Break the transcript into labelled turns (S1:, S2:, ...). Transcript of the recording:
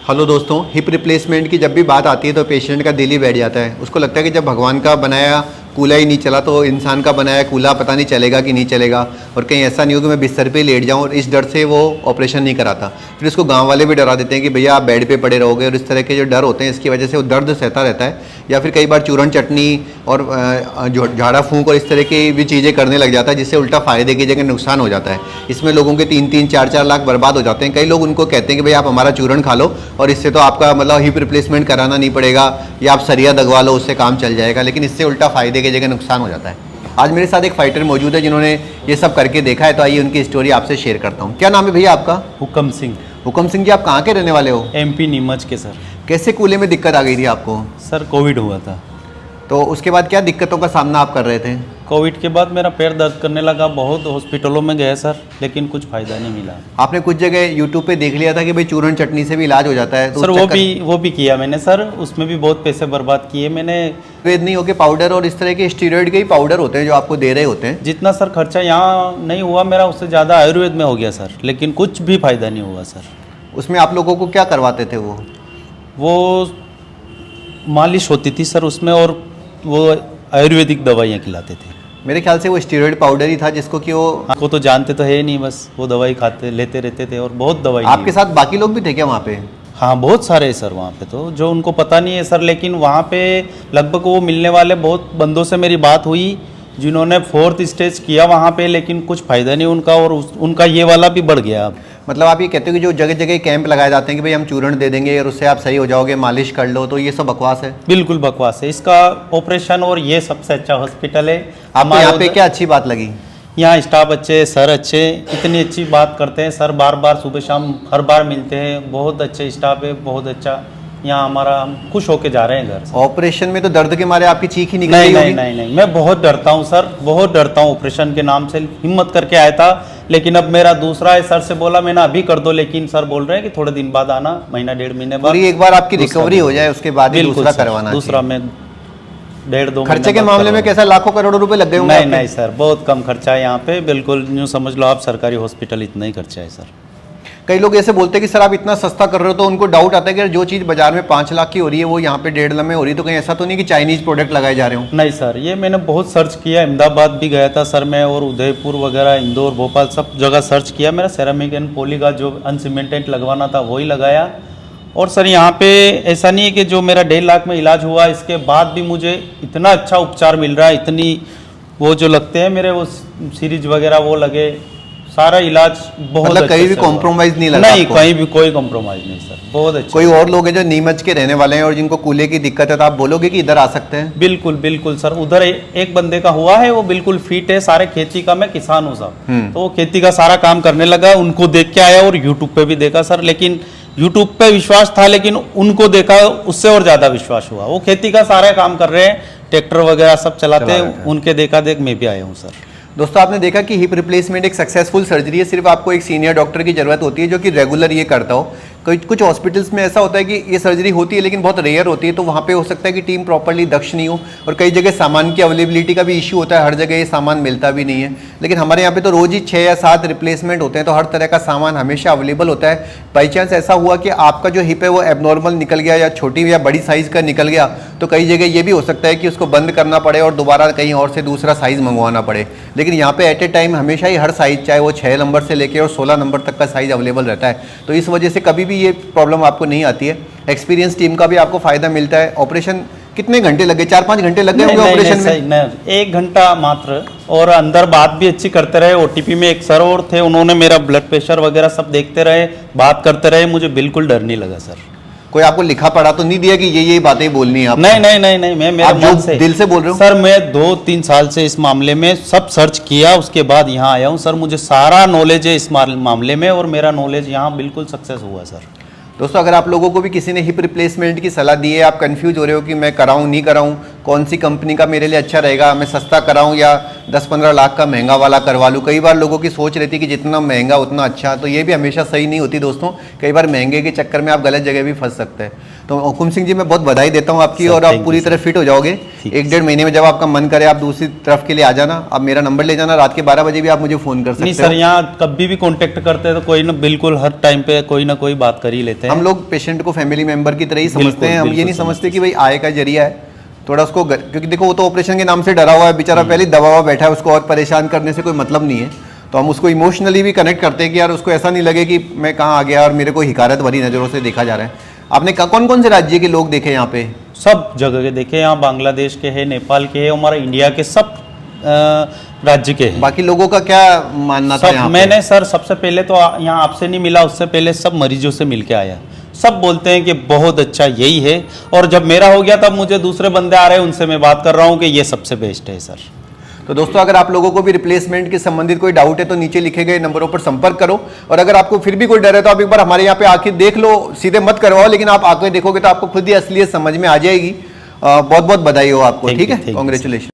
S1: Hello दोस्तों, hip replacement की जब भी बात आती है तो पेशेंट का दिल ही बैठ जाता है। उसको लगता है कि जब भगवान का बनाया कूल्हा ही नहीं चला तो इंसान का बनाया कूल्हा पता नहीं चलेगा कि नहीं चलेगा, और कहीं ऐसा नहीं हो कि मैं बिस्तर पे लेट जाऊं, और इस डर से वो ऑपरेशन नहीं कराता। फिर उसको गांव वाले भी डरा देते हैं कि भैया आप बेड पे पड़े रहोगे, और इस तरह के जो डर होते हैं इसकी वजह से वो दर्द सहता रहता है। या फिर कई बार चूरन चटनी और झाड़ा फूंक और इस तरह की भी चीज़ें करने लग जाता है, जिससे उल्टा फ़ायदे की जगह नुकसान हो जाता है। इसमें लोगों के 3-3, 4-4 लाख बर्बाद हो जाते हैं। कई लोग उनको कहते हैं कि भाई आप हमारा चूरन खा लो और इससे तो आपका मतलब हिप रिप्लेसमेंट कराना नहीं पड़ेगा, या आप सरिया दगवा लो उससे काम चल जाएगा, लेकिन इससे उल्टा फ़ायदे की जगह नुकसान हो जाता है। आज मेरे साथ एक फाइटर मौजूद है जिन्होंने ये सब करके देखा है, तो आइए उनकी स्टोरी आपसे शेयर करता हूँ। क्या नाम है भैया आपका?
S2: हुक्म सिंह।
S1: हुक्म सिंह जी, आप कहाँ के रहने वाले हो?
S2: एमपी नीमच के सर।
S1: कैसे कूल्हे में दिक्कत आ गई थी आपको?
S2: सर कोविड हुआ था।
S1: तो उसके बाद क्या दिक्कतों का सामना आप कर रहे थे?
S2: कोविड के बाद मेरा पैर दर्द करने लगा, बहुत हॉस्पिटलों में गए सर, लेकिन कुछ फायदा नहीं मिला।
S1: आपने कुछ जगह यूट्यूब पे देख लिया था कि भाई चूरन चटनी से भी इलाज हो जाता है, तो
S2: सर वो भी किया मैंने सर, उसमें भी बहुत पैसे बर्बाद किए मैंने।
S1: वेद नहीं हो के पाउडर और इस तरह के स्टीरॉयड के ही पाउडर होते हैं जो आपको दे रहे होते हैं।
S2: जितना सर खर्चा यहाँ नहीं हुआ मेरा, उससे ज़्यादा आयुर्वेद में हो गया सर, लेकिन कुछ भी फायदा नहीं हुआ सर।
S1: उसमें आप लोगों को क्या करवाते थे? वो
S2: मालिश होती थी सर उसमें, और वो आयुर्वेदिक दवाइयाँ खिलाते थे।
S1: मेरे ख्याल से वो स्टीरॉयड पाउडर ही था जिसको कि
S2: वो तो जानते तो है नहीं, बस वो दवाई खाते लेते रहते थे, और बहुत दवाई।
S1: आपके साथ बाकी लोग भी थे क्या वहाँ पे?
S2: हाँ बहुत सारे हैं सर वहाँ पे, तो जो उनको पता नहीं है सर, लेकिन वहाँ पे लगभग वो मिलने वाले बहुत बंदों से मेरी बात हुई जिन्होंने 4th स्टेज किया वहाँ पे, लेकिन कुछ फ़ायदा नहीं उनका, और उनका ये वाला भी बढ़ गया अब।
S1: मतलब आप ये कहते हो कि जो जगह जगह कैंप लगाए जाते हैं कि भाई हम चूर्ण दे देंगे और उससे आप सही हो जाओगे, मालिश कर लो, तो ये सब बकवास है?
S2: बिल्कुल बकवास है। इसका ऑपरेशन और ये सबसे अच्छा हॉस्पिटल है।
S1: आपको यहाँ पे क्या अच्छी बात लगी?
S2: यहाँ स्टाफ अच्छे, सर अच्छे, इतनी अच्छी बात करते हैं सर, बार बार सुबह शाम हर बार मिलते हैं, बहुत अच्छे स्टाफ है, बहुत अच्छा यहाँ हमारा, हम खुश होके जा रहे हैं घर से।
S1: ऑपरेशन में तो दर्द के मारे आपकी चीख ही निकल गई
S2: होगी? नहीं, मैं बहुत डरता हूँ सर, बहुत डरता हूँ ऑपरेशन के नाम से। हिम्मत करके आया था, लेकिन अब मेरा दूसरा है, सर से बोला मैंने अभी कर दो, लेकिन सर बोल रहे हैं कि थोड़े दिन बाद आना, महीना 1.5 महीने बाद।
S1: एक बार आपकी रिकवरी हो जाए उसके बाद ही दूसरा करवाना।
S2: दूसरा में 1.5-2
S1: खर्चे के मामले में कैसा, लाखों करोड़ों रुपए लग गए होंगे?
S2: नहीं सर, बहुत कम खर्चा है यहाँ पे, बिल्कुल यूँ समझ लो आप सरकारी हॉस्पिटल इतना ही खर्चा है सर।
S1: कई लोग ऐसे बोलते हैं कि सर आप इतना सस्ता कर रहे हो, तो उनको डाउट आता है कि जो चीज़ बाजार में 5 लाख की हो रही है वो यहाँ पे 1.5 लाख में हो रही है, तो कहीं ऐसा तो नहीं कि चाइनीज प्रोडक्ट लगाए जा रहे हो?
S2: नहीं सर, ये मैंने बहुत सर्च किया, अहमदाबाद भी गया था सर मैं, और उदयपुर वगैरह, इंदौर, भोपाल, सब जगह सर्च किया। मेरा सेरामिक एंड पॉली का जो अनसीमेंटेड लगवाना था वही लगाया। और सर यहाँ पे ऐसा नहीं है कि जो मेरा 1.5 लाख में इलाज हुआ, इसके बाद भी मुझे इतना अच्छा उपचार मिल रहा है, इतनी वो जो लगते हैं मेरे वो सीरीज वगैरह वो लगे, सारा इलाज बहुत
S1: मतलब कहीं भी कॉम्प्रोमाइज नहीं लगा?
S2: नहीं, कहीं भी कोई कॉम्प्रोमाइज नहीं सर, बहुत अच्छा।
S1: कोई और लोग हैं जो नीमच के रहने वाले हैं और जिनको कूल्हे की दिक्कत है, तो आप बोलोगे कि इधर आ सकते हैं?
S2: बिल्कुल सर, उधर एक बंदे का हुआ है, वो बिल्कुल फिट है, सारे खेती का, मैं किसान हूँ साहब, तो वो खेती का सारा काम करने लगा, उनको देख के आया और यूट्यूब पे भी देखा सर, लेकिन यूट्यूब पे विश्वास था, लेकिन उनको देखा उससे और ज्यादा विश्वास हुआ। वो खेती का सारा काम कर रहे हैं, ट्रैक्टर वगैरह सब चलाते हैं, उनके देखा देख मैं भी आया हूँ सर।
S1: दोस्तों, आपने देखा कि हिप रिप्लेसमेंट एक सक्सेसफुल सर्जरी है। सिर्फ आपको एक सीनियर डॉक्टर की जरूरत होती है जो कि रेगुलर ये करता हो। कुछ हॉस्पिटल्स में ऐसा होता है कि ये सर्जरी होती है लेकिन बहुत रेयर होती है, तो वहाँ पे हो सकता है कि टीम प्रॉपर्ली दक्ष नहीं हो, और कई जगह सामान की अवेलेबिलिटी का भी इशू होता है, हर जगह ये सामान मिलता भी नहीं है। लेकिन हमारे यहाँ पे तो रोज ही 6 या 7 रिप्लेसमेंट होते हैं, तो हर तरह का सामान हमेशा अवेलेबल होता है। बाई चांस ऐसा हुआ कि आपका जो हिप है वो एबनॉर्मल निकल गया या छोटी या बड़ी साइज़ का निकल गया, तो कई जगह ये भी हो सकता है कि उसको बंद करना पड़े और दोबारा कहीं और से दूसरा साइज़ मंगवाना पड़े। लेकिन यहाँ पे एट ए टाइम हमेशा ही हर साइज़, चाहे वो 6 नंबर से लेकर और 16 नंबर तक का साइज़ अवेलेबल रहता है, तो इस वजह से कभी भी ये प्रॉब्लम आपको नहीं आती है। एक्सपीरियंस टीम का भी आपको फायदा मिलता है। ऑपरेशन कितने घंटे लगे? 4-5 घंटे लग गए होंगे ऑपरेशन में?
S2: 1 घंटा मात्र, और अंदर बात भी अच्छी करते रहे। ओटीपी में एक सर और थे, उन्होंने मेरा ब्लड प्रेशर वगैरह सब देखते रहे, बात करते रहे, मुझे बिल्कुल डर नहीं लगा सर।
S1: कोई आपको लिखा पढ़ा तो नहीं दिया कि ये बातें बोलनी है आप?
S2: नहीं, मैं मेरे मन से,
S1: दिल से बोल रहे हो
S2: सर। मैं 2-3 साल से इस मामले में सब सर्च किया, उसके बाद यहाँ आया हूँ सर। मुझे सारा नॉलेज है इस मामले में, और मेरा नॉलेज यहाँ बिल्कुल सक्सेस हुआ सर।
S1: दोस्तों, अगर आप लोगों को भी किसी ने हिप रिप्लेसमेंट की सलाह दी है, आप कंफ्यूज हो रहे हो कि मैं कराऊं नहीं कराऊं, कौन सी कंपनी का मेरे लिए अच्छा रहेगा, मैं सस्ता कराऊं या 10-15 लाख का महंगा वाला करवा लूँ। कई बार लोगों की सोच रहती है कि जितना महंगा उतना अच्छा, तो ये भी हमेशा सही नहीं होती दोस्तों। कई बार महंगे के चक्कर में आप गलत जगह भी फंस सकते हैं। तो हुकुम सिंह जी, मैं बहुत बधाई देता हूँ आपकी, और आप पूरी तरह फिट हो जाओगे। 1-1.5 महीने में जब आपका मन करे आप दूसरी तरफ के लिए आ जाना। आप मेरा नंबर ले जाना, रात के 12 बजे भी आप मुझे फ़ोन कर सकते हो।
S2: नहीं सर, यहाँ कभी भी कांटेक्ट करते हैं तो कोई ना, बिल्कुल हर टाइम पे कोई ना कोई बात कर ही लेते हैं।
S1: हम लोग पेशेंट को फैमिली मेंबर की तरह ही समझते हैं। हम ये नहीं समझते कि भाई आय का जरिया है थोड़ा उसको, क्योंकि देखो वो तो ऑपरेशन के नाम से डरा हुआ है बेचारा, पहले दबा हुआ बैठा है, उसको और परेशान करने से कोई मतलब नहीं है। तो हम उसको इमोशनली भी कनेक्ट करते हैं कि यार उसको ऐसा नहीं लगे कि मैं कहाँ आ गया और मेरे को हिकारत भरी नज़रों से देखा जा रहा है। आपने कौन कौन से राज्य के लोग देखे यहाँ पे?
S2: सब जगह के देखे, यहाँ बांग्लादेश के हैं, नेपाल के हैं, हमारा इंडिया के सब राज्य के हैं।
S1: बाकी लोगों का क्या मानना था यहाँ पे?
S2: मैंने सर सबसे पहले तो यहाँ आपसे नहीं मिला, उससे पहले सब मरीजों से मिल के आया। सब बोलते हैं कि बहुत अच्छा यही है, और जब मेरा हो गया तब मुझे दूसरे बंदे आ रहे हैं, उनसे मैं बात कर रहा हूँ कि ये सबसे बेस्ट है सर।
S1: तो दोस्तों, अगर आप लोगों को भी रिप्लेसमेंट के संबंधित कोई डाउट है तो नीचे लिखे गए नंबरों पर संपर्क करो। और अगर आपको फिर भी कोई डर है तो आप एक बार हमारे यहाँ पे आके देख लो, सीधे मत करवाओ, लेकिन आप आके देखोगे तो आपको खुद ही असलियत समझ में आ जाएगी। बहुत बहुत बधाई हो आपको, ठीक है, कांग्रेचुलेशन।